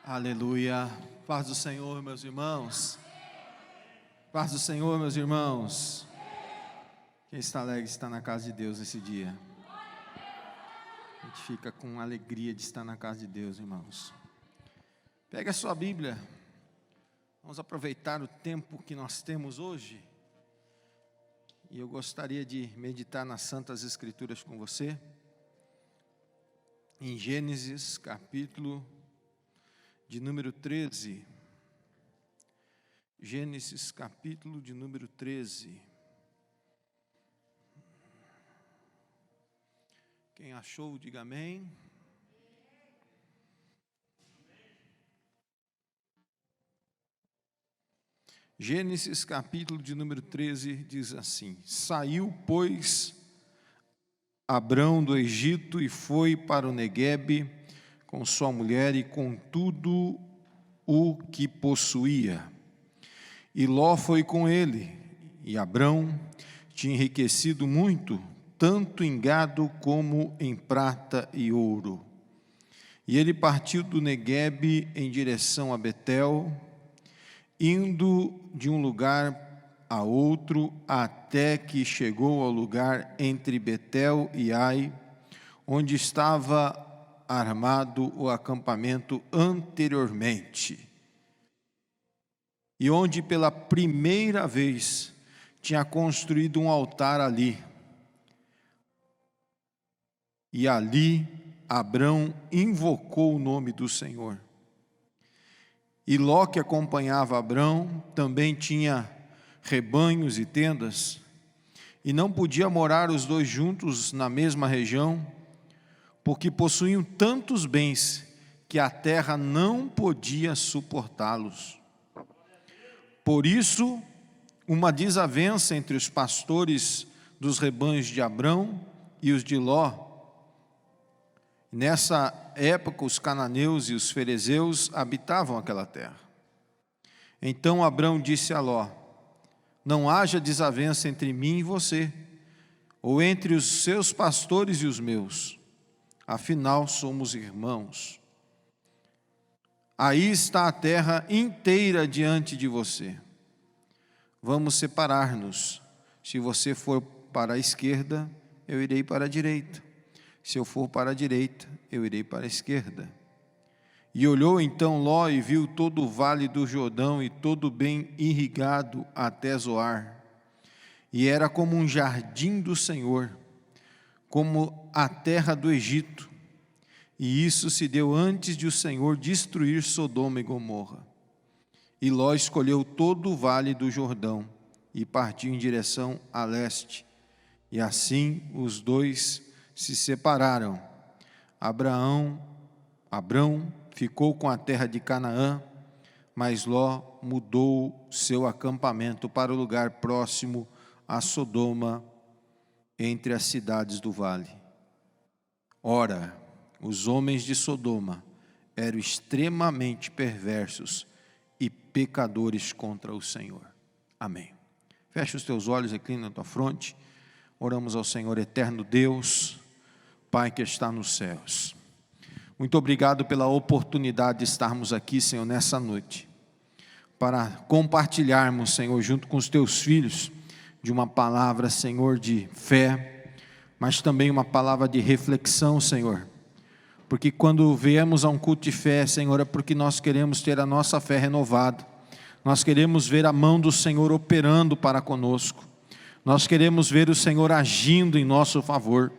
Aleluia. Paz do Senhor, meus irmãos. Paz do Senhor, meus irmãos. Quem está alegre está na casa de Deus esse dia. A gente fica com alegria de estar na casa de Deus, irmãos. Pega a sua Bíblia. Vamos aproveitar o tempo que nós temos hoje. E eu gostaria de meditar nas Santas Escrituras com você. Em Gênesis, capítulo de número 13. Gênesis, capítulo de número 13. Quem achou, diga amém. Gênesis, capítulo de número 13, diz assim: Saiu, pois, Abrão do Egito e foi para o Neguebe com sua mulher e com tudo o que possuía. E Ló foi com ele, e Abrão tinha enriquecido muito, tanto em gado como em prata e ouro. E ele partiu do Neguebe em direção a Betel, indo de um lugar a outro, até que chegou ao lugar entre Betel e Ai, onde estava armado o acampamento anteriormente, e onde pela primeira vez tinha construído um altar ali. E ali Abrão invocou o nome do Senhor. E Ló, que acompanhava Abrão, também tinha rebanhos e tendas, e não podia morar os dois juntos na mesma região, porque possuíam tantos bens que a terra não podia suportá-los. Por isso, uma desavença entre os pastores dos rebanhos de Abrão e os de Ló. Nessa época, os cananeus e os ferezeus habitavam aquela terra. Então Abrão disse a Ló: não haja desavença entre mim e você, ou entre os seus pastores e os meus. Afinal, somos irmãos. Aí está a terra inteira diante de você. Vamos separar-nos. Se você for para a esquerda, eu irei para a direita. Se eu for para a direita, eu irei para a esquerda. E olhou então Ló e viu todo o vale do Jordão e todo bem irrigado até Zoar. E era como um jardim do Senhor, como a terra do Egito. E isso se deu antes de o Senhor destruir Sodoma e Gomorra. E Ló escolheu todo o vale do Jordão e partiu em direção a leste. E assim os dois se separaram. Abrão ficou com a terra de Canaã, mas Ló mudou seu acampamento para o lugar próximo a Sodoma, entre as cidades do vale. Ora, os homens de Sodoma eram extremamente perversos e pecadores contra o Senhor. Amém. Fecha os teus olhos, reclina na tua fronte. Oramos ao Senhor eterno Deus, Pai que está nos céus. Muito obrigado pela oportunidade de estarmos aqui, Senhor, nessa noite, para compartilharmos, Senhor, junto com os teus filhos, de uma palavra, Senhor, de fé, mas também uma palavra de reflexão, Senhor, porque quando viemos a um culto de fé, Senhor, é porque nós queremos ter a nossa fé renovada, nós queremos ver a mão do Senhor operando para conosco, nós queremos ver o Senhor agindo em nosso favor,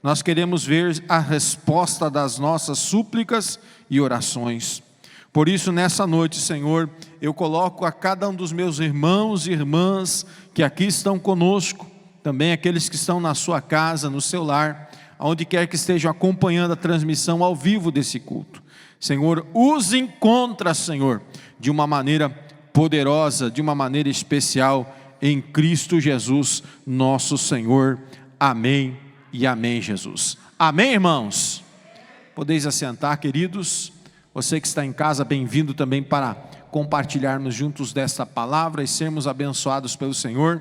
nós queremos ver a resposta das nossas súplicas e orações. Por isso, nessa noite, Senhor, eu coloco a cada um dos meus irmãos e irmãs que aqui estão conosco, também aqueles que estão na sua casa, no seu lar, aonde quer que estejam acompanhando a transmissão ao vivo desse culto. Senhor, os encontra, Senhor, de uma maneira poderosa, de uma maneira especial, em Cristo Jesus, nosso Senhor. Amém e amém, Jesus. Amém, irmãos? Podeis assentar, queridos. Você que está em casa, bem-vindo também para compartilharmos juntos desta palavra e sermos abençoados pelo Senhor.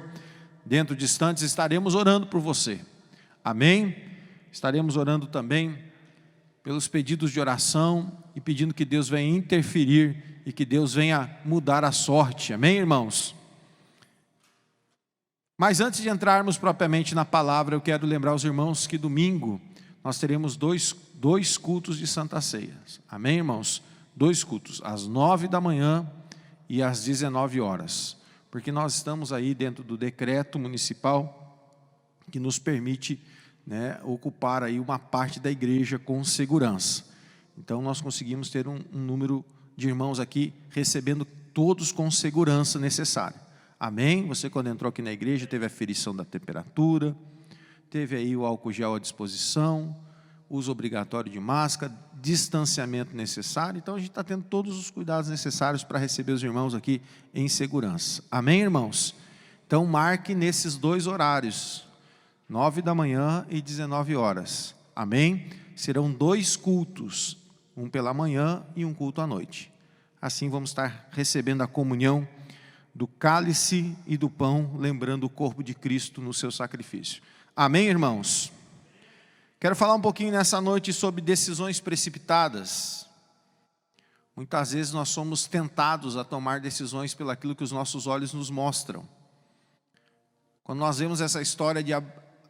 Dentro de instantes estaremos orando por você. Amém? Estaremos orando também pelos pedidos de oração e pedindo que Deus venha interferir e que Deus venha mudar a sorte. Amém, irmãos? Mas antes de entrarmos propriamente na palavra, eu quero lembrar os irmãos que domingo nós teremos dois cultos de Santa Ceia. Amém, irmãos? 2 cultos, às 9 da manhã e às 19 horas. Porque nós estamos aí dentro do decreto municipal que nos permite, né, ocupar aí uma parte da igreja com segurança. Então nós conseguimos ter um número de irmãos aqui recebendo todos com segurança necessária. Amém? Você, quando entrou aqui na igreja, teve a aferição da temperatura, teve aí o álcool gel à disposição, uso obrigatório de máscara, distanciamento necessário. Então a gente está tendo todos os cuidados necessários para receber os irmãos aqui em segurança. Amém, irmãos? Então marque nesses 2 horários, 9 da manhã e 19 horas. Amém? Serão 2 cultos, um pela manhã e um culto à noite. Assim vamos estar recebendo a comunhão do cálice e do pão, lembrando o corpo de Cristo no seu sacrifício. Amém, irmãos? Quero falar um pouquinho nessa noite sobre decisões precipitadas. Muitas vezes nós somos tentados a tomar decisões pelo aquilo que os nossos olhos nos mostram. Quando nós vemos essa história de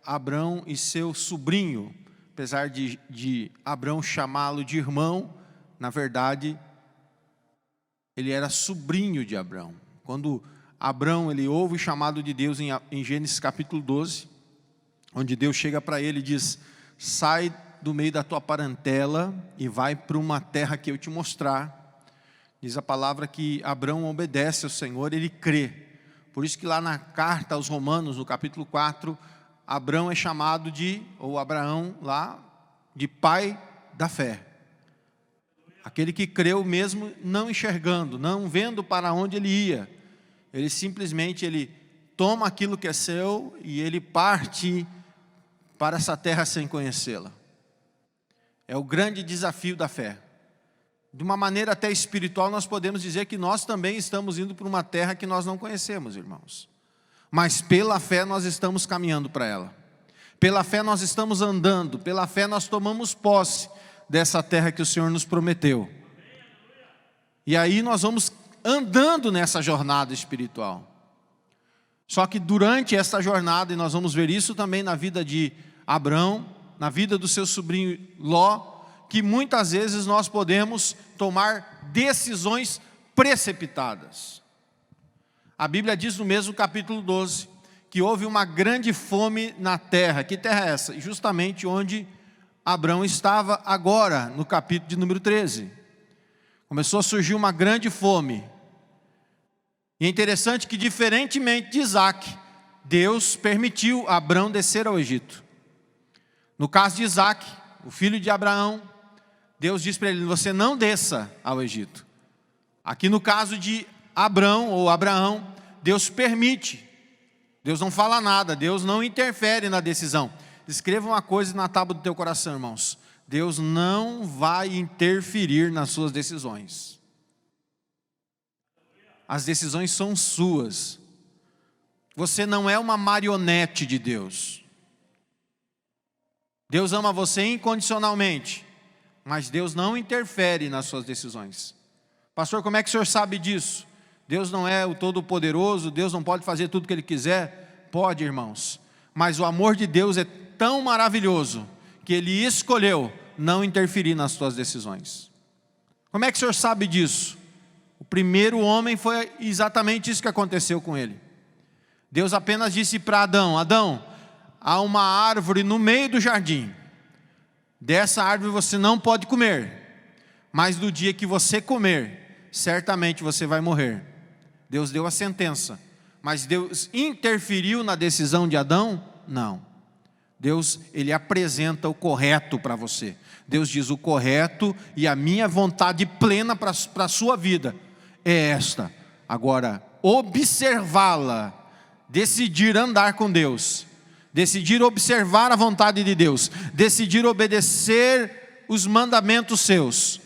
Abrão e seu sobrinho, apesar de Abrão chamá-lo de irmão, na verdade, ele era sobrinho de Abrão. Quando Abrão ele ouve o chamado de Deus em Gênesis capítulo 12, onde Deus chega para ele e diz: sai do meio da tua parentela e vai para uma terra que eu te mostrar. Diz a palavra que Abrão obedece ao Senhor, ele crê. Por isso que lá na carta aos Romanos, no capítulo 4, Abrão é chamado ou Abraão lá, de pai da fé. Aquele que creu mesmo não enxergando, não vendo para onde ele ia. Ele simplesmente toma aquilo que é seu e ele parte para essa terra sem conhecê-la. É o grande desafio da fé. De uma maneira até espiritual, nós podemos dizer que nós também estamos indo para uma terra que nós não conhecemos, irmãos. Mas pela fé nós estamos caminhando para ela. Pela fé nós estamos andando, pela fé nós tomamos posse dessa terra que o Senhor nos prometeu. E aí nós vamos andando nessa jornada espiritual. Só que durante essa jornada, e nós vamos ver isso também na vida de Abrão, na vida do seu sobrinho Ló, que muitas vezes nós podemos tomar decisões precipitadas. A Bíblia diz no mesmo capítulo 12, que houve uma grande fome na terra. Que terra é essa? Justamente onde Abrão estava agora, no capítulo de número 13. Começou a surgir uma grande fome. E é interessante que, diferentemente de Isaac, Deus permitiu Abrão descer ao Egito. No caso de Isaac, o filho de Abraão, Deus disse para ele: você não desça ao Egito. Aqui no caso de Abrão ou Abraão, Deus permite. Deus não fala nada, Deus não interfere na decisão. Escreva uma coisa na tábua do teu coração, irmãos: Deus não vai interferir nas suas decisões. As decisões são suas. Você não é uma marionete de Deus. Deus ama você incondicionalmente, mas Deus não interfere nas suas decisões. Pastor, como é que o senhor sabe disso? Deus não é o Todo-Poderoso, Deus não pode fazer tudo o que Ele quiser? Pode, irmãos. Mas o amor de Deus é tão maravilhoso que Ele escolheu não interferir nas suas decisões. Como é que o senhor sabe disso? O primeiro homem foi exatamente isso que aconteceu com ele. Deus apenas disse para Adão: Adão, há uma árvore no meio do jardim. Dessa árvore você não pode comer, mas no dia que você comer, certamente você vai morrer. Deus deu a sentença, mas Deus interferiu na decisão de Adão? Não. Deus, Ele apresenta o correto para você. Deus diz: o correto e a minha vontade plena para a sua vida é esta. Agora, observá-la, decidir andar com Deus, decidir observar a vontade de Deus, decidir obedecer os mandamentos seus,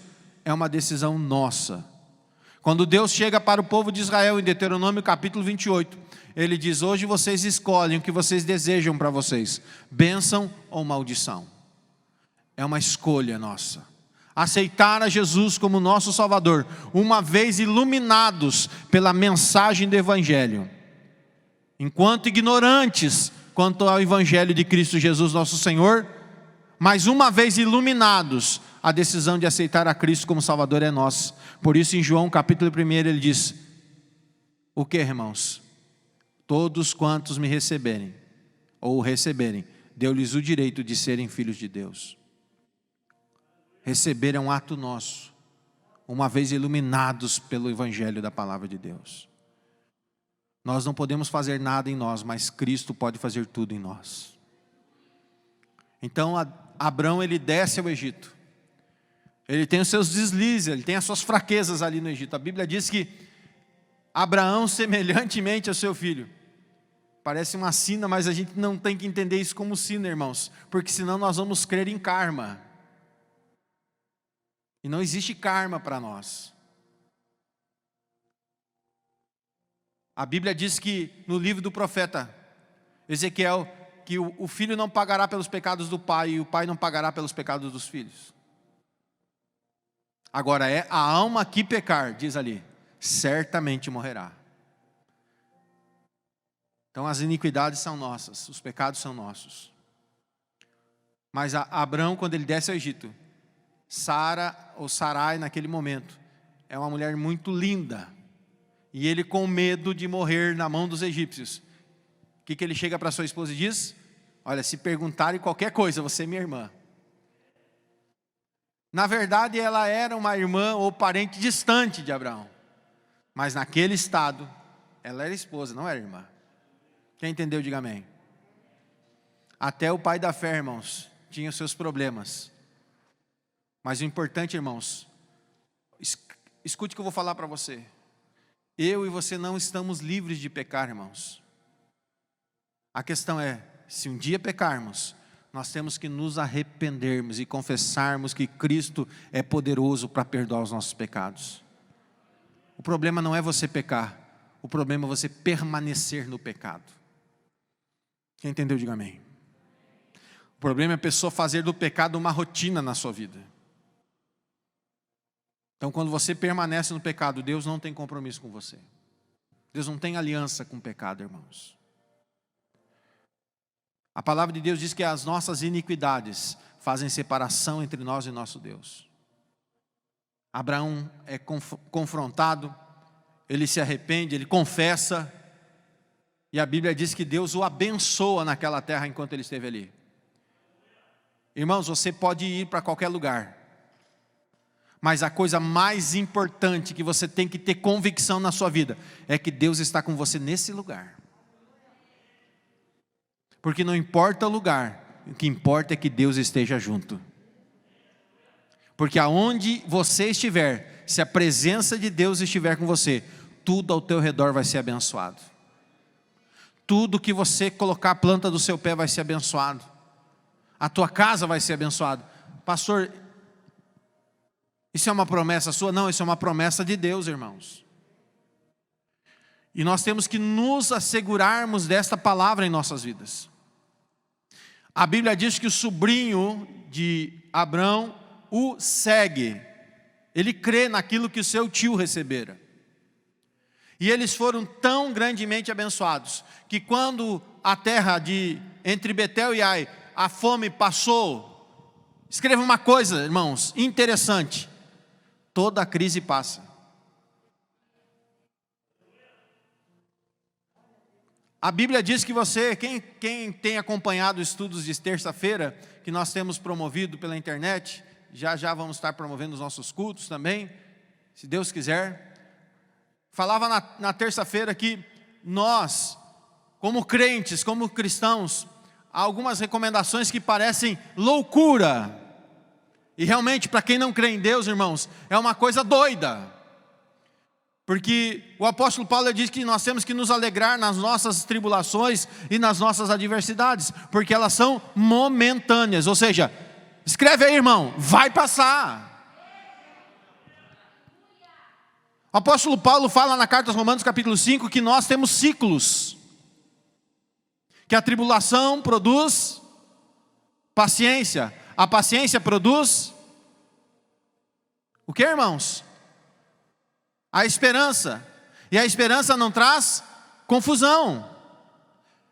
é uma decisão nossa. Quando Deus chega para o povo de Israel em Deuteronômio capítulo 28, Ele diz: hoje vocês escolhem o que vocês desejam para vocês, bênção ou maldição. É uma escolha nossa. aceitar a Jesus como nosso Salvador, uma vez iluminados pela mensagem do Evangelho, enquanto ignorantes quanto ao Evangelho de Cristo Jesus nosso Senhor, mas uma vez iluminados, a decisão de aceitar a Cristo como Salvador é nossa. Por isso em João capítulo 1 ele diz, o que, irmãos? Todos quantos me receberem, ou receberem, deu-lhes o direito de serem filhos de Deus. Receber é um ato nosso, uma vez iluminados pelo Evangelho da Palavra de Deus. Nós não podemos fazer nada em nós, mas Cristo pode fazer tudo em nós. Então Abrão ele desce ao Egito. Ele tem os seus deslizes, ele tem as suas fraquezas ali no Egito. A Bíblia diz que Abraão semelhantemente ao seu filho. Parece uma sina, mas a gente não tem que entender isso como sina, irmãos, porque senão nós vamos crer em karma. E não existe karma para nós. A Bíblia diz que no livro do profeta Ezequiel, que o filho não pagará pelos pecados do pai e o pai não pagará pelos pecados dos filhos. Agora é a alma que pecar, diz ali, certamente morrerá. Então as iniquidades são nossas, os pecados são nossos. Mas Abrão, quando ele desce ao Egito, Sara, ou Sarai naquele momento, é uma mulher muito linda. E ele com medo de morrer na mão dos egípcios. O que ele chega para sua esposa e diz? Olha, se perguntarem qualquer coisa, você é minha irmã. Na verdade ela era uma irmã ou parente distante de Abraão. Mas naquele estado, ela era esposa, não era irmã. Quem entendeu, diga amém. Até o pai da fé, irmãos, tinha os seus problemas. Mas o importante, irmãos, escute o que eu vou falar para você. Eu e você não estamos livres de pecar, irmãos. A questão é, se um dia pecarmos, nós temos que nos arrependermos e confessarmos que Cristo é poderoso para perdoar os nossos pecados. O problema não é você pecar, o problema é você permanecer no pecado. Quem entendeu, diga amém. O problema é a pessoa fazer do pecado uma rotina na sua vida. Então quando você permanece no pecado, Deus não tem compromisso com você. Deus não tem aliança com o pecado, irmãos. A palavra de Deus diz que as nossas iniquidades fazem separação entre nós e nosso Deus. Abraão é confrontado, ele se arrepende, ele confessa, e a Bíblia diz que Deus o abençoa naquela terra enquanto ele esteve ali. Irmãos, você pode ir para qualquer lugar, mas a coisa mais importante que você tem que ter convicção na sua vida é que Deus está com você nesse lugar. Porque não importa o lugar, o que importa é que Deus esteja junto. Porque aonde você estiver, se a presença de Deus estiver com você, tudo ao teu redor vai ser abençoado. Tudo que você colocar a planta do seu pé vai ser abençoado. A tua casa vai ser abençoada. Pastor, isso é uma promessa sua? Não, isso é uma promessa de Deus, irmãos. E nós temos que nos assegurarmos desta palavra em nossas vidas. A Bíblia diz que o sobrinho de Abrão o segue. Ele crê naquilo que o seu tio recebera. E eles foram tão grandemente abençoados, que quando a terra entre Betel e Ai, a fome passou, escreva uma coisa, irmãos, interessante. Toda a crise passa. A Bíblia diz que você, quem tem acompanhado os estudos de terça-feira, que nós temos promovido pela internet, já vamos estar promovendo os nossos cultos também, se Deus quiser. Falava na terça-feira que nós, como crentes, como cristãos, há algumas recomendações que parecem loucura. E realmente, para quem não crê em Deus, irmãos, é uma coisa doida. Porque o apóstolo Paulo diz que nós temos que nos alegrar nas nossas tribulações e nas nossas adversidades, porque elas são momentâneas. Ou seja, escreve aí, irmão, vai passar. O apóstolo Paulo fala na carta aos Romanos capítulo 5 que nós temos ciclos. Que a tribulação produz paciência, a paciência produz O que, irmãos? A esperança. E a esperança não traz confusão.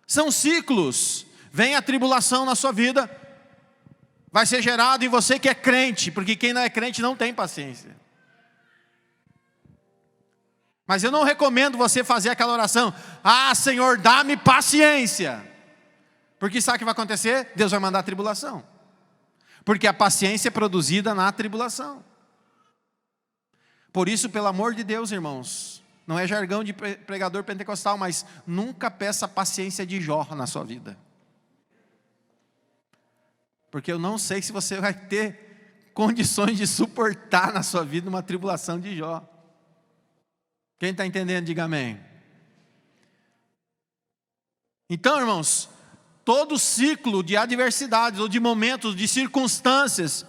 São ciclos. Vem a tribulação na sua vida, vai ser gerado em você que é crente, porque quem não é crente não tem paciência. Mas eu não recomendo você fazer aquela oração: ah, Senhor, dá-me paciência. Porque sabe o que vai acontecer? Deus vai mandar a tribulação. Porque a paciência é produzida na tribulação. Por isso, pelo amor de Deus, irmãos, não é jargão de pregador pentecostal, mas nunca peça paciência de Jó na sua vida. Porque eu não sei se você vai ter condições de suportar na sua vida uma tribulação de Jó. Quem está entendendo, diga amém. Então, irmãos, todo ciclo de adversidades ou de momentos, de circunstâncias,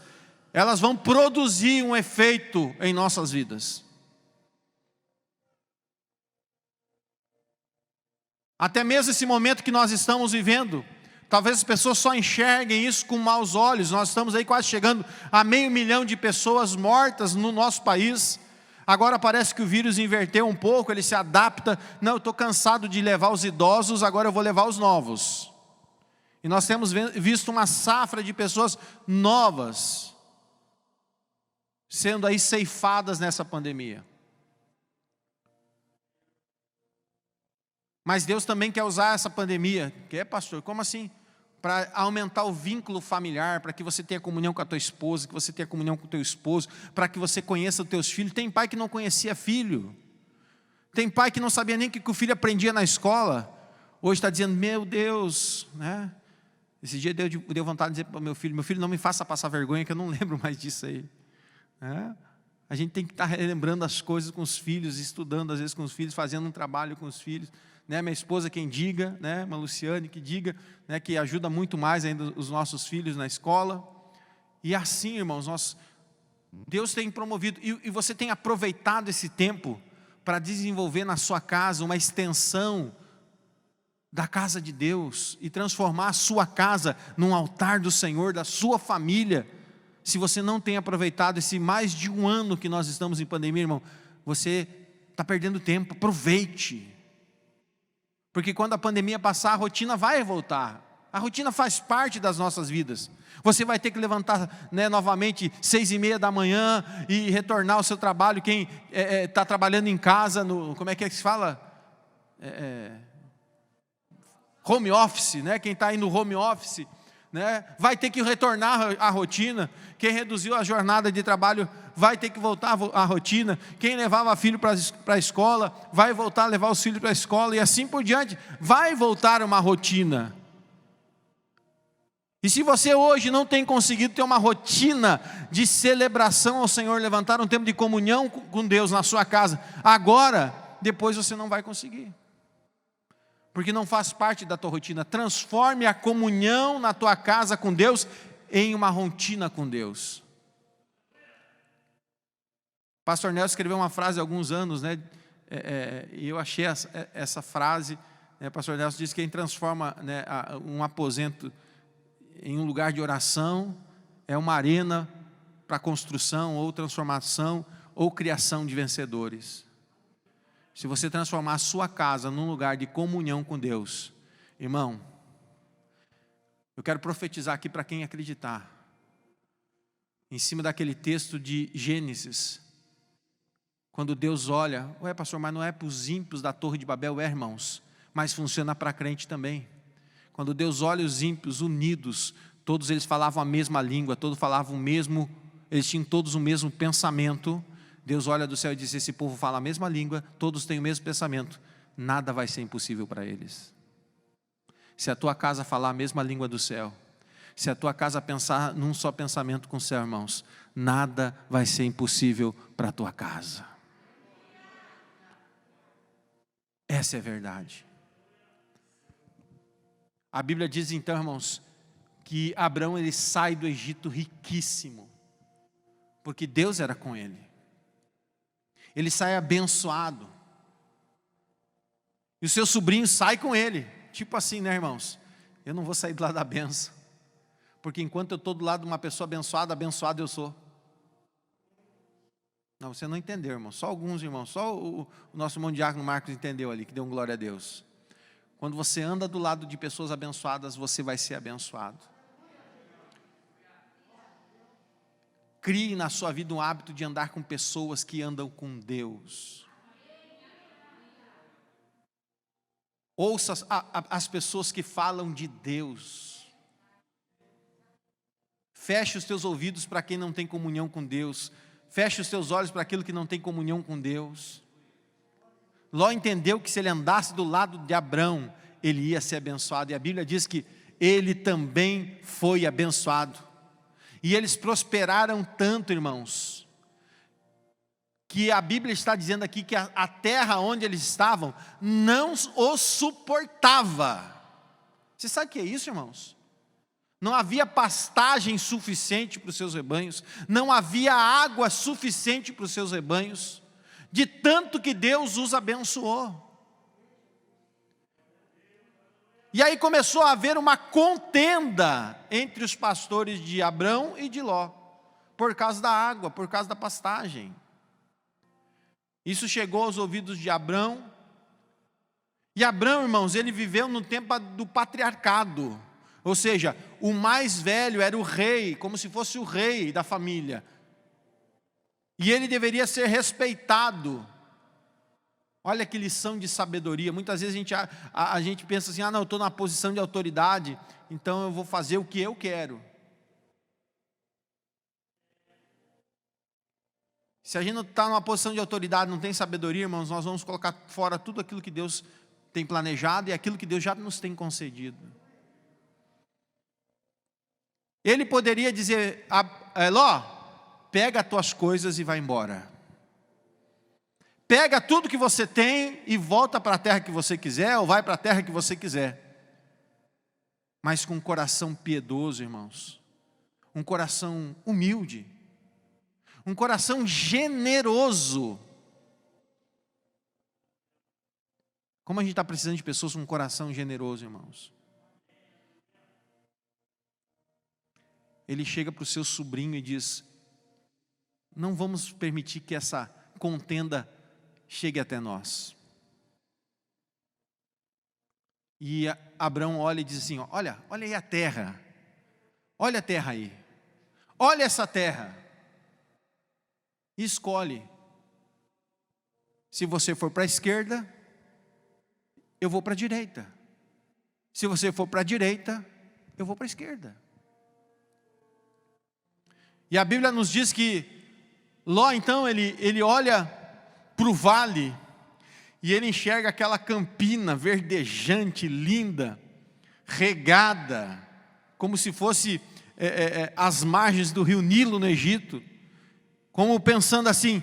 elas vão produzir um efeito em nossas vidas. Até mesmo esse momento que nós estamos vivendo, talvez as pessoas só enxerguem isso com maus olhos. Nós estamos aí quase chegando a 500 mil de pessoas mortas no nosso país. Agora parece que o vírus inverteu um pouco, ele se adapta. Não, eu estou cansado de levar os idosos, agora eu vou levar os novos. E nós temos visto uma safra de pessoas novas sendo aí ceifadas nessa pandemia. Mas Deus também quer usar essa pandemia. Quer, pastor? Como assim? Para aumentar o vínculo familiar, para que você tenha comunhão com a tua esposa, que você tenha comunhão com o teu esposo, para que você conheça os teus filhos. Tem pai que não conhecia filho. Tem pai que não sabia nem o que o filho aprendia na escola. Hoje está dizendo, meu Deus, né? Esse dia deu vontade de dizer para o meu filho, não me faça passar vergonha, que eu não lembro mais disso aí. A gente tem que estar relembrando as coisas com os filhos, estudando às vezes com os filhos, fazendo um trabalho com os filhos. Minha esposa quem diga, uma Luciane que diga, que ajuda muito mais ainda os nossos filhos na escola. E assim, irmãos, Deus tem promovido, e você tem aproveitado esse tempo para desenvolver na sua casa uma extensão da casa de Deus e transformar a sua casa num altar do Senhor, da sua família. Se você não tem aproveitado esse mais de um ano que nós estamos em pandemia, irmão, você está perdendo tempo. Aproveite. Porque quando a pandemia passar, a rotina vai voltar. A rotina faz parte das nossas vidas. Você vai ter que levantar novamente 6:30 da manhã e retornar ao seu trabalho. Quem está trabalhando em casa, como é que se fala? Home office, quem está aí no home office, vai ter que retornar à rotina. Quem reduziu a jornada de trabalho vai ter que voltar à rotina. Quem levava filho para a escola vai voltar a levar os filhos para a escola, e assim por diante. Vai voltar uma rotina. E se você hoje não tem conseguido ter uma rotina de celebração ao Senhor, levantar um tempo de comunhão com Deus na sua casa, agora, depois você não vai conseguir. Porque não faz parte da tua rotina. Transforme a comunhão na tua casa com Deus em uma rotina com Deus. Pastor Nelson escreveu uma frase há alguns anos, e eu achei essa frase. Pastor Nelson disse que quem transforma um aposento em um lugar de oração é uma arena para construção, ou transformação, ou criação de vencedores. Se você transformar a sua casa num lugar de comunhão com Deus, irmão, eu quero profetizar aqui para quem acreditar, em cima daquele texto de Gênesis, quando Deus olha, pastor, mas não é para os ímpios da Torre de Babel, irmãos, mas funciona para crente também. Quando Deus olha os ímpios unidos, todos eles falavam a mesma língua, todos falavam o mesmo, eles tinham todos o mesmo pensamento. Deus olha do céu e diz, esse povo fala a mesma língua, todos têm o mesmo pensamento, nada vai ser impossível para eles. Se a tua casa falar a mesma língua do céu, se a tua casa pensar num só pensamento com o céu, irmãos, nada vai ser impossível para a tua casa. Essa é a verdade. A Bíblia diz então, irmãos, que Abraão ele sai do Egito riquíssimo, porque Deus era com ele. Ele sai abençoado. E o seu sobrinho sai com ele. Tipo assim, irmãos? Eu não vou sair do lado da benção. Porque enquanto eu estou do lado de uma pessoa abençoada, abençoado eu sou. Não, você não entendeu, irmão. Só alguns irmãos, só o nosso irmão Diácono Marcos entendeu ali, que deu um glória a Deus. Quando você anda do lado de pessoas abençoadas, você vai ser abençoado. Crie na sua vida um hábito de andar com pessoas que andam com Deus. Ouça as pessoas que falam de Deus. Feche os teus ouvidos para quem não tem comunhão com Deus. Feche os teus olhos para aquilo que não tem comunhão com Deus. Ló entendeu que se ele andasse do lado de Abrão, ele ia ser abençoado. E a Bíblia diz que ele também foi abençoado. E eles prosperaram tanto, irmãos, que a Bíblia está dizendo aqui que a terra onde eles estavam não os suportava. Você sabe o que é isso, irmãos? Não havia pastagem suficiente para os seus rebanhos, não havia água suficiente para os seus rebanhos, de tanto que Deus os abençoou. E aí começou a haver uma contenda entre os pastores de Abrão e de Ló, por causa da água, por causa da pastagem. Isso chegou aos ouvidos de Abrão, e Abrão, irmãos, ele viveu no tempo do patriarcado, ou seja, o mais velho era o rei, como se fosse o rei da família, e ele deveria ser respeitado. Olha que lição de sabedoria. Muitas vezes a gente pensa assim, não, eu estou na posição de autoridade, então eu vou fazer o que eu quero. Se a gente não está numa posição de autoridade, não tem sabedoria, irmãos, nós vamos colocar fora tudo aquilo que Deus tem planejado e aquilo que Deus já nos tem concedido. Ele poderia dizer, Ló, pega as tuas coisas e vai embora. Pega tudo que você tem e volta para a terra que você quiser, ou vai para a terra que você quiser. Mas com um coração piedoso, irmãos. Um coração humilde. Um coração generoso. Como a gente está precisando de pessoas com um coração generoso, irmãos. Ele chega para o seu sobrinho e diz, não vamos permitir que essa contenda chegue até nós. E Abrão olha e diz assim, olha aí a terra. Olha a terra aí. Olha essa terra. E escolhe. Se você for para a esquerda, eu vou para a direita. Se você for para a direita, eu vou para a esquerda. E a Bíblia nos diz que Ló, então, ele olha para o vale, e ele enxerga aquela campina verdejante, linda, regada, como se fosse as margens do rio Nilo no Egito, como pensando assim,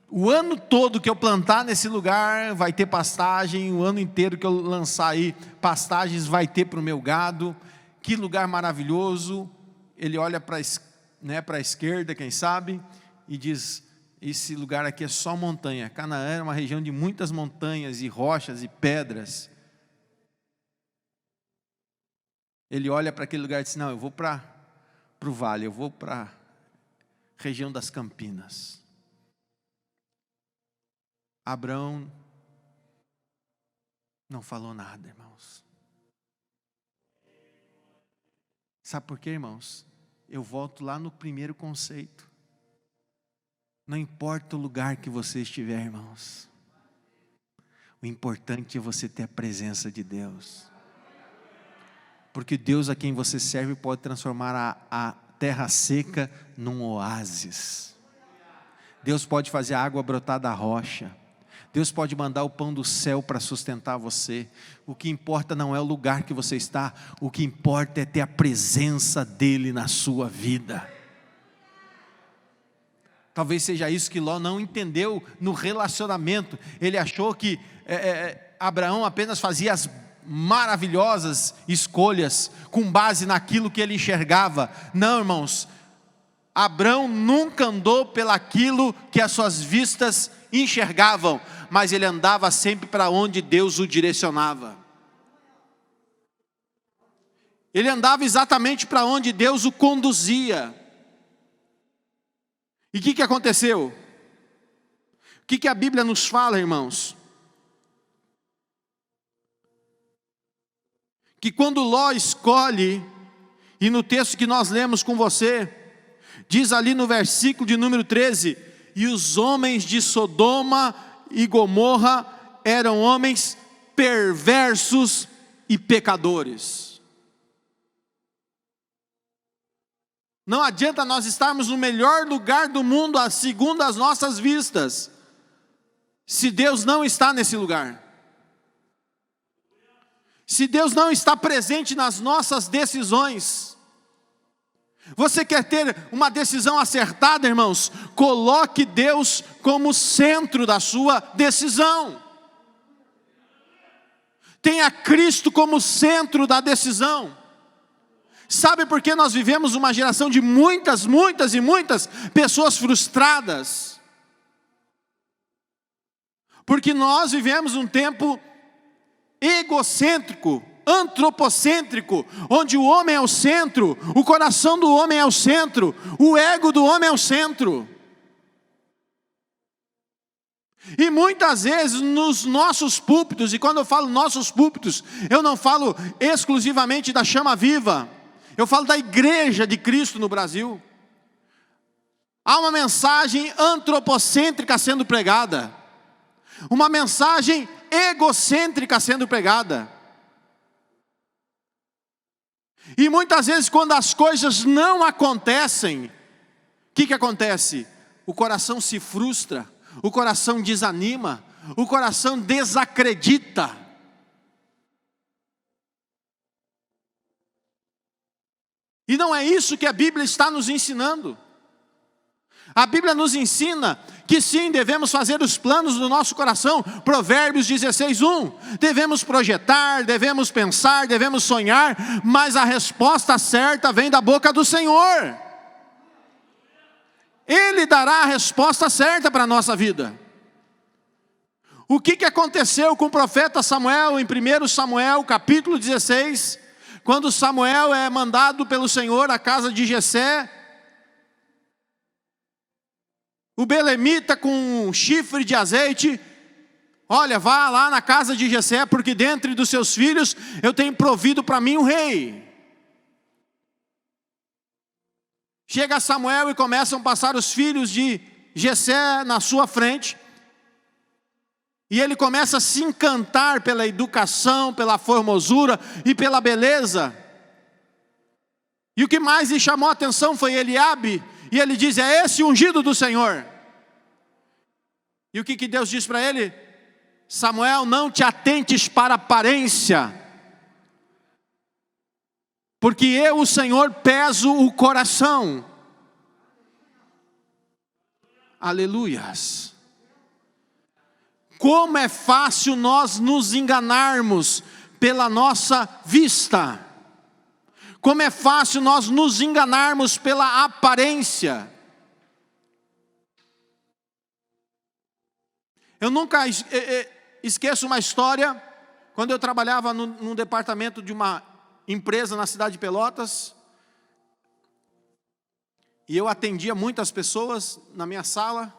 o ano todo que eu plantar nesse lugar vai ter pastagem, o ano inteiro que eu lançar aí pastagens vai ter para o meu gado, que lugar maravilhoso. Ele olha para a esquerda, quem sabe, e diz, esse lugar aqui é só montanha. Canaã era uma região de muitas montanhas e rochas e pedras. Ele olha para aquele lugar e diz, não, eu vou para o vale, eu vou para a região das campinas. Abrão não falou nada, irmãos. Sabe por quê, irmãos? Eu volto lá no primeiro conceito. Não importa o lugar que você estiver, irmãos. O importante é você ter a presença de Deus. Porque Deus a quem você serve pode transformar a terra seca num oásis. Deus pode fazer a água brotar da rocha. Deus pode mandar o pão do céu para sustentar você. O que importa não é o lugar que você está. O que importa é ter a presença dEle na sua vida. Talvez seja isso que Ló não entendeu no relacionamento. Ele achou que Abraão apenas fazia as maravilhosas escolhas com base naquilo que ele enxergava. Não, irmãos, Abrão nunca andou pelaquilo que as suas vistas enxergavam, mas ele andava sempre para onde Deus o direcionava. Ele andava exatamente para onde Deus o conduzia. E o que aconteceu? O que a Bíblia nos fala, irmãos? Que quando Ló escolhe, e no texto que nós lemos com você, diz ali no versículo de número 13, e os homens de Sodoma e Gomorra eram homens perversos e pecadores. Não adianta nós estarmos no melhor lugar do mundo, segundo as nossas vistas, se Deus não está nesse lugar. Se Deus não está presente nas nossas decisões. Você quer ter uma decisão acertada, irmãos? Coloque Deus como centro da sua decisão. Tenha Cristo como centro da decisão. Sabe por que nós vivemos uma geração de muitas pessoas frustradas? Porque nós vivemos um tempo egocêntrico, antropocêntrico, onde o homem é o centro, o coração do homem é o centro, o ego do homem é o centro. E muitas vezes nos nossos púlpitos, e quando eu falo nossos púlpitos, eu não falo exclusivamente da Chama Viva, eu falo da Igreja de Cristo no Brasil. Há uma mensagem antropocêntrica sendo pregada, uma mensagem egocêntrica sendo pregada. E muitas vezes quando as coisas não acontecem, o que acontece? O coração se frustra, o coração desanima, o coração desacredita. E não é isso que a Bíblia está nos ensinando. A Bíblia nos ensina que sim, devemos fazer os planos do nosso coração. Provérbios 16:1. Devemos projetar, devemos pensar, devemos sonhar, mas a resposta certa vem da boca do Senhor. Ele dará a resposta certa para a nossa vida. O que aconteceu com o profeta Samuel em 1 Samuel capítulo 16, quando Samuel é mandado pelo Senhor à casa de Jessé? O belemita com um chifre de azeite, olha, vá lá na casa de Jessé, porque dentre dos seus filhos eu tenho provido para mim um rei. Chega Samuel e começam a passar os filhos de Jessé na sua frente, e ele começa a se encantar pela educação, pela formosura e pela beleza. E o que mais lhe chamou a atenção foi Eliabe, e ele diz: é esse ungido do Senhor. E o que Deus diz para ele? Samuel, não te atentes para a aparência, porque eu, o Senhor, peso o coração. Aleluias. Como é fácil nós nos enganarmos pela nossa vista. Como é fácil nós nos enganarmos pela aparência. Eu nunca esqueço uma história, quando eu trabalhava num departamento de uma empresa na cidade de Pelotas, e eu atendia muitas pessoas na minha sala,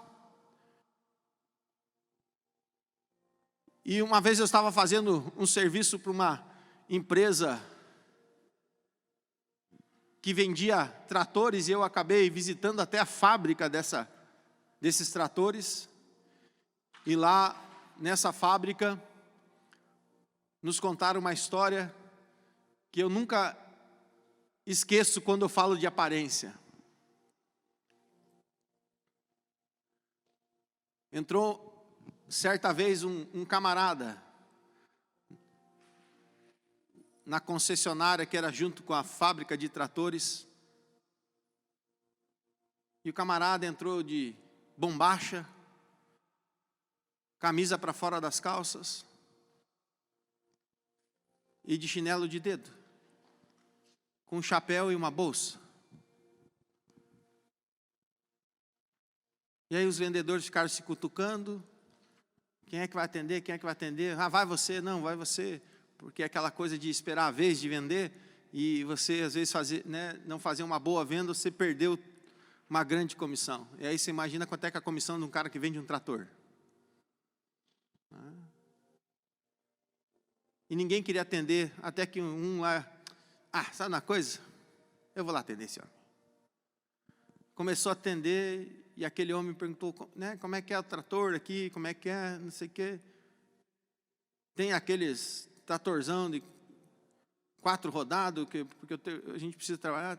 e uma vez eu estava fazendo um serviço para uma empresa que vendia tratores, e eu acabei visitando até a fábrica desses tratores. E lá, nessa fábrica, nos contaram uma história que eu nunca esqueço quando eu falo de aparência. Entrou certa vez um camarada na concessionária que era junto com a fábrica de tratores. E o camarada entrou de bombacha, camisa para fora das calças e de chinelo de dedo, com um chapéu e uma bolsa. E aí os vendedores ficaram se cutucando. Quem é que vai atender? Quem é que vai atender? Ah, vai você? Não, vai você. Porque é aquela coisa de esperar a vez de vender, e você às vezes não fazer uma boa venda, você perdeu uma grande comissão. E aí você imagina quanto é que é a comissão de um cara que vende um trator. e ninguém queria atender, até que um lá, sabe uma coisa? Eu vou lá atender esse homem. Começou a atender, e aquele homem perguntou, né, como é que é o trator aqui, como é que é, não sei o quê. Tem aqueles tratorzão de 4 rodados, porque a gente precisa trabalhar.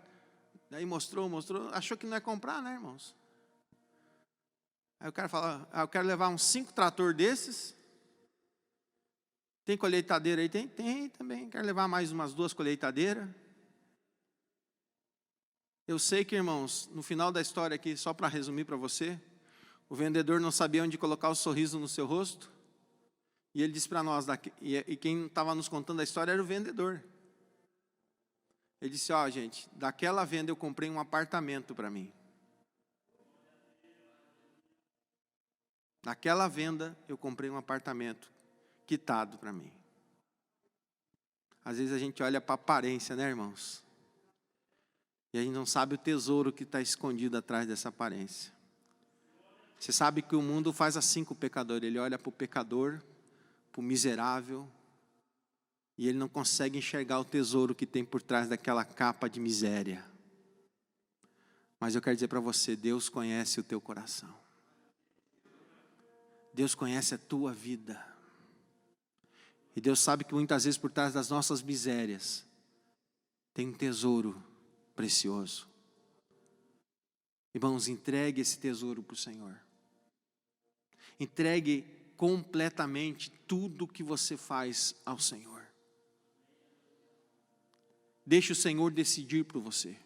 Daí mostrou, achou que não ia comprar, né, irmãos? Aí o cara fala, eu quero levar uns 5 trator desses. Tem colheitadeira aí? Tem também. Quero levar mais umas 2 colheitadeiras. Eu sei que, irmãos, no final da história aqui, só para resumir para você, o vendedor não sabia onde colocar o sorriso no seu rosto. E ele disse para nós, e quem estava nos contando a história era o vendedor. Ele disse, gente, daquela venda eu comprei um apartamento para mim. Naquela venda eu comprei um apartamento quitado para mim. Às vezes a gente olha para a aparência, né, irmãos? E a gente não sabe o tesouro que está escondido atrás dessa aparência. Você sabe que o mundo faz assim com o pecador. Ele olha para o pecador, para o miserável, e ele não consegue enxergar o tesouro que tem por trás daquela capa de miséria. Mas eu quero dizer para você, Deus conhece o teu coração. Deus conhece a tua vida. E Deus sabe que muitas vezes por trás das nossas misérias tem um tesouro precioso. Irmãos, entregue esse tesouro para o Senhor. Entregue completamente tudo que você faz ao Senhor. Deixe o Senhor decidir por você.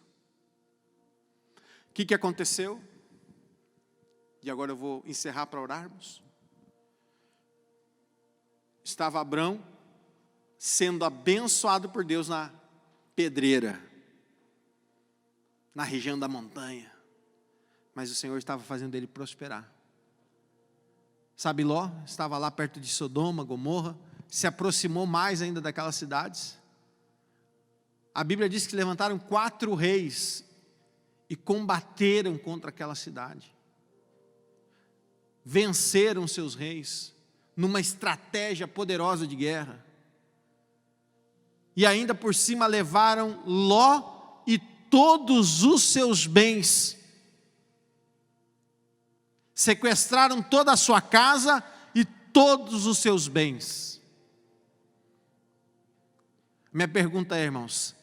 O que aconteceu? E agora eu vou encerrar para orarmos. Estava Abrão sendo abençoado por Deus na pedreira, na região da montanha, mas o Senhor estava fazendo ele prosperar. Sabe, Ló estava lá perto de Sodoma, Gomorra, se aproximou mais ainda daquelas cidades. A Bíblia diz que levantaram 4 reis e combateram contra aquela cidade. Venceram seus reis numa estratégia poderosa de guerra. E ainda por cima levaram Ló e todos os seus bens. Sequestraram toda a sua casa e todos os seus bens. Minha pergunta é, irmãos,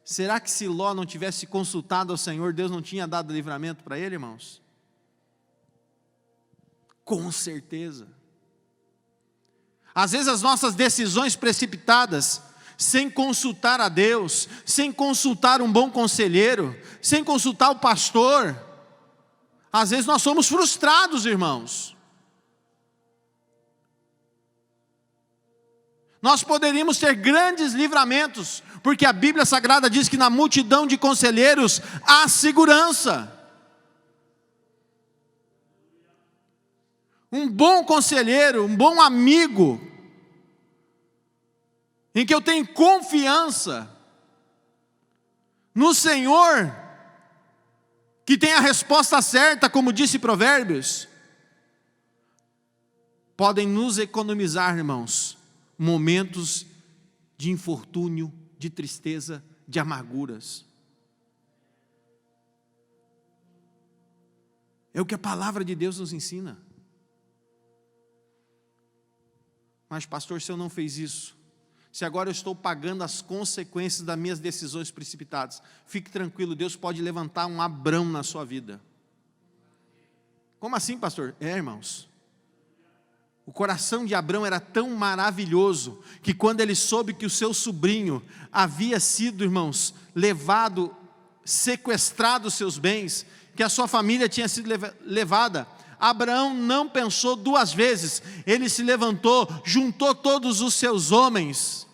será que se Ló não tivesse consultado ao Senhor, Deus não tinha dado livramento para ele, irmãos? Com certeza. Às vezes as nossas decisões precipitadas, sem consultar a Deus, sem consultar um bom conselheiro, sem consultar o pastor, às vezes nós somos frustrados, irmãos. Nós poderíamos ter grandes livramentos, porque a Bíblia Sagrada diz que na multidão de conselheiros há segurança. Um bom conselheiro, um bom amigo, em que eu tenho confiança no Senhor, que tem a resposta certa, como disse Provérbios, podem nos economizar, irmãos, momentos de infortúnio, de tristeza, de amarguras. É o que a palavra de Deus nos ensina. Mas pastor, se eu não fiz isso, se agora eu estou pagando as consequências das minhas decisões precipitadas, fique tranquilo, Deus pode levantar um Abrão na sua vida. Como assim, pastor? Irmãos, o coração de Abrão era tão maravilhoso, que quando ele soube que o seu sobrinho havia sido, irmãos, levado, sequestrado os seus bens, que a sua família tinha sido levada, Abraão não pensou 2 vezes, ele se levantou, juntou todos os seus homens,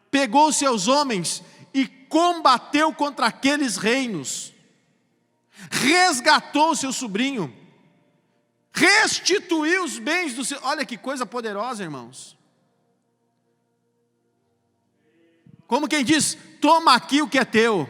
pegou os seus homens e combateu contra aqueles reinos, resgatou o seu sobrinho, restituiu os bens do seu... Olha que coisa poderosa, irmãos. Como quem diz, toma aqui o que é teu,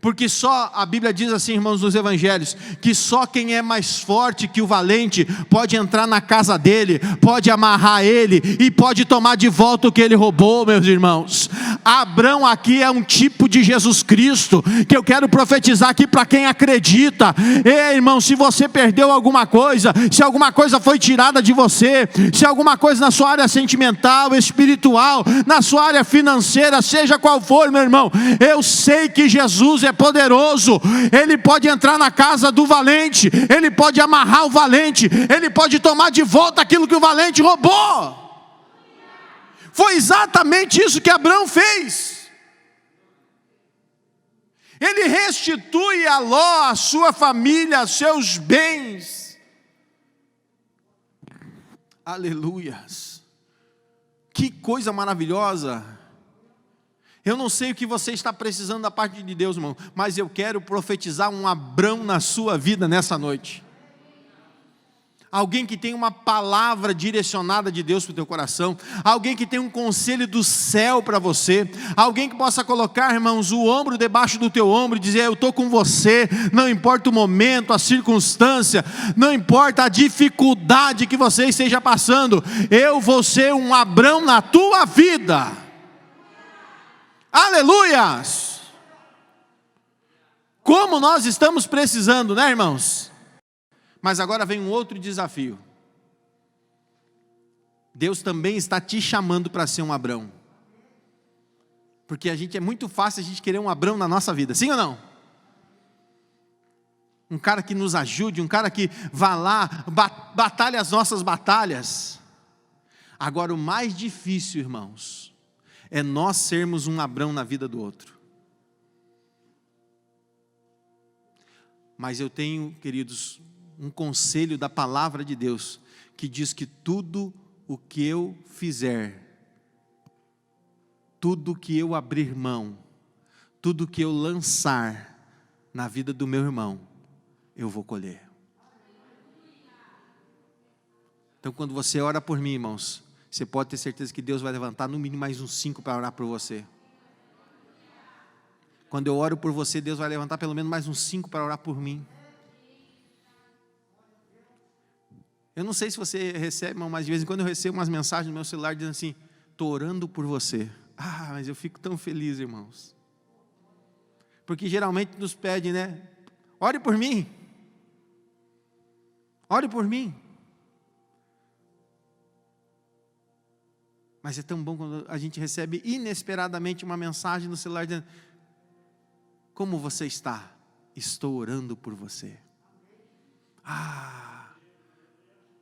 Porque só, a Bíblia diz assim, irmãos, nos evangelhos, que só quem é mais forte que o valente pode entrar na casa dele, pode amarrar ele e pode tomar de volta o que ele roubou, meus irmãos. Abrão aqui é um tipo de Jesus Cristo, que eu quero profetizar aqui para quem acredita. Ei, irmão, se você perdeu alguma coisa, se alguma coisa foi tirada de você, se alguma coisa na sua área sentimental, espiritual, na sua área financeira, seja qual for, meu irmão, eu sei que Jesus é poderoso. Ele pode entrar na casa do valente, ele pode amarrar o valente, ele pode tomar de volta aquilo que o valente roubou. Foi exatamente isso que Abrão fez. Ele restitui a Ló, a sua família, seus bens. Aleluias. Que coisa maravilhosa. Eu não sei o que você está precisando da parte de Deus, irmão, mas eu quero profetizar um Abrão na sua vida nessa noite. Alguém que tem uma palavra direcionada de Deus para o teu coração, alguém que tem um conselho do céu para você, alguém que possa colocar, irmãos, o ombro debaixo do teu ombro e dizer: eu estou com você, não importa o momento, a circunstância, não importa a dificuldade que você esteja passando, eu vou ser um Abrão na tua vida. Aleluias! Como nós estamos precisando, né, irmãos? Mas agora vem um outro desafio. Deus também está te chamando para ser um Abrão. Porque é muito fácil a gente querer um Abrão na nossa vida, sim ou não? Um cara que nos ajude, um cara que vá lá, batalhe as nossas batalhas. Agora o mais difícil, irmãos, é nós sermos um Abrão na vida do outro. Mas eu tenho, queridos, um conselho da palavra de Deus, que diz que tudo o que eu fizer, tudo que eu abrir mão, tudo que eu lançar na vida do meu irmão, eu vou colher. Então quando você ora por mim, irmãos, você pode ter certeza que Deus vai levantar no mínimo mais uns 5 para orar por você. Quando eu oro por você, Deus vai levantar pelo menos mais uns 5 para orar por mim. Eu não sei se você recebe, irmão, mas de vez em quando eu recebo umas mensagens no meu celular dizendo assim: estou orando por você. Ah, mas eu fico tão feliz, irmãos. Porque geralmente nos pede, né? Ore por mim. Ore por mim. Mas é tão bom quando a gente recebe inesperadamente uma mensagem no celular dizendo: como você está? Estou orando por você. Ah,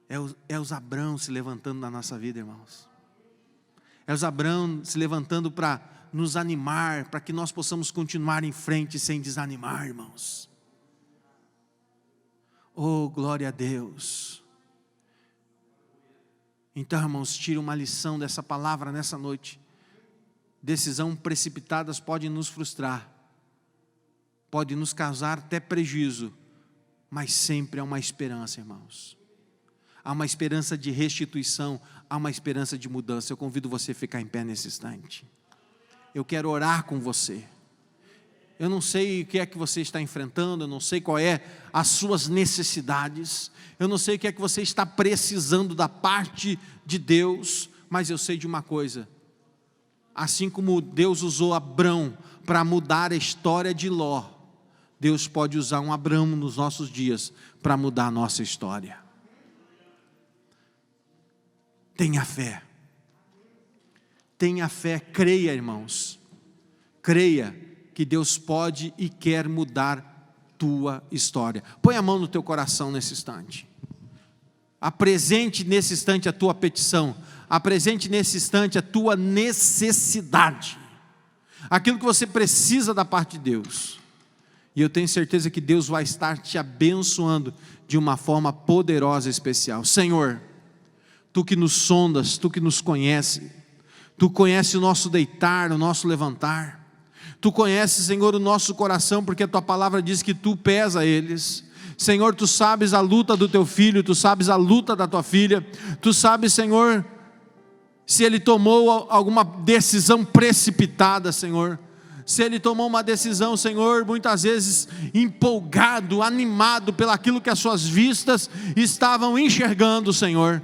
é os Abrão se levantando na nossa vida, irmãos. É os Abrão se levantando para nos animar, para que nós possamos continuar em frente sem desanimar, irmãos. Oh, glória a Deus. Então, irmãos, tira uma lição dessa palavra nessa noite. Decisões precipitadas podem nos frustrar, podem nos causar até prejuízo, mas sempre há uma esperança, irmãos. Há uma esperança de restituição, há uma esperança de mudança. Eu convido você a ficar em pé nesse instante. Eu quero orar com você. Eu não sei o que é que você está enfrentando, eu não sei qual é as suas necessidades, eu não sei o que é que você está precisando da parte de Deus, mas eu sei de uma coisa: assim como Deus usou Abrão para mudar a história de Ló, Deus pode usar um Abrão nos nossos dias para mudar a nossa história. Tenha fé. Tenha fé, creia, irmãos. Creia que Deus pode e quer mudar tua história. Põe a mão no teu coração nesse instante. Apresente nesse instante a tua petição. Apresente nesse instante a tua necessidade. Aquilo que você precisa da parte de Deus. E eu tenho certeza que Deus vai estar te abençoando de uma forma poderosa e especial. Senhor, Tu que nos sondas, Tu que nos conhece, Tu conheces o nosso deitar, o nosso levantar. Tu conheces, Senhor, o nosso coração, porque a Tua palavra diz que Tu pesa eles. Senhor, Tu sabes a luta do Teu filho, Tu sabes a luta da Tua filha. Tu sabes, Senhor, se ele tomou alguma decisão precipitada, Senhor. Se ele tomou uma decisão, Senhor, muitas vezes empolgado, animado pelaquilo que as suas vistas estavam enxergando, Senhor.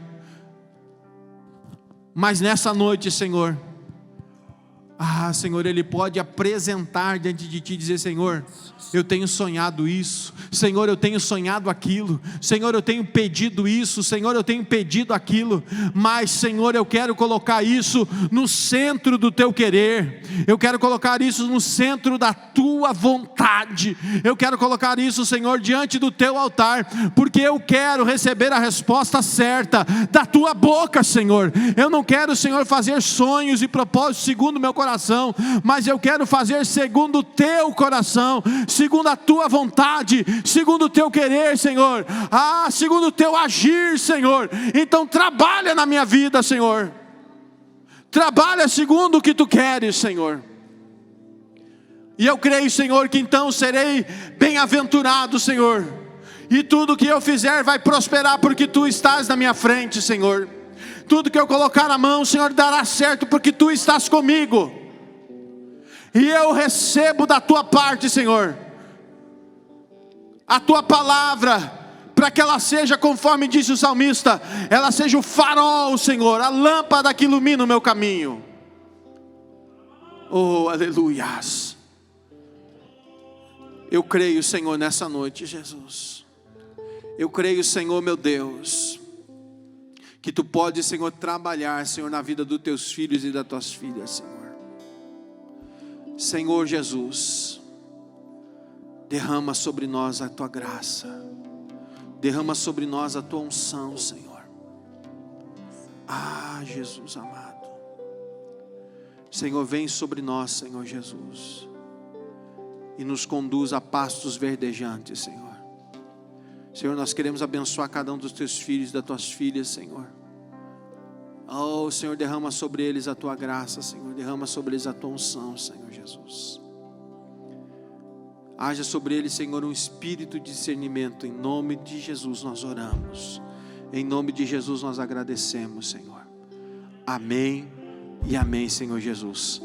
Mas nessa noite, Senhor, Senhor, ele pode apresentar diante de Ti e dizer: Senhor, eu tenho sonhado isso, Senhor, eu tenho sonhado aquilo, Senhor, eu tenho pedido isso, Senhor, eu tenho pedido aquilo, mas, Senhor, eu quero colocar isso no centro do Teu querer, eu quero colocar isso no centro da Tua vontade, eu quero colocar isso, Senhor, diante do Teu altar, porque eu quero receber a resposta certa da Tua boca, Senhor. Eu não quero, Senhor, fazer sonhos e propósitos segundo o meu coração, mas eu quero fazer segundo o Teu coração, segundo a Tua vontade, segundo o Teu querer, Senhor, segundo o Teu agir, Senhor. Então trabalha na minha vida, Senhor, trabalha segundo o que Tu queres, Senhor. E eu creio, Senhor, que então serei bem-aventurado, Senhor, e tudo que eu fizer vai prosperar, porque Tu estás na minha frente, Senhor. Tudo que eu colocar na mão, Senhor, dará certo, porque Tu estás comigo. E eu recebo da Tua parte, Senhor, a Tua palavra, para que ela seja, conforme disse o salmista, ela seja o farol, Senhor, a lâmpada que ilumina o meu caminho. Oh, aleluias. Eu creio, Senhor, nessa noite, Jesus. Eu creio, Senhor, meu Deus, que Tu podes, Senhor, trabalhar, Senhor, na vida dos Teus filhos e das Tuas filhas, Senhor. Senhor Jesus, derrama sobre nós a Tua graça, derrama sobre nós a Tua unção, Senhor. Jesus amado, Senhor, vem sobre nós, Senhor Jesus, e nos conduz a pastos verdejantes, Senhor. Senhor, nós queremos abençoar cada um dos Teus filhos e das Tuas filhas, Senhor. Oh, Senhor, derrama sobre eles a Tua graça, Senhor, derrama sobre eles a Tua unção, Senhor Jesus. Haja sobre eles, Senhor, um espírito de discernimento. Em nome de Jesus nós oramos, em nome de Jesus nós agradecemos, Senhor. Amém e amém, Senhor Jesus.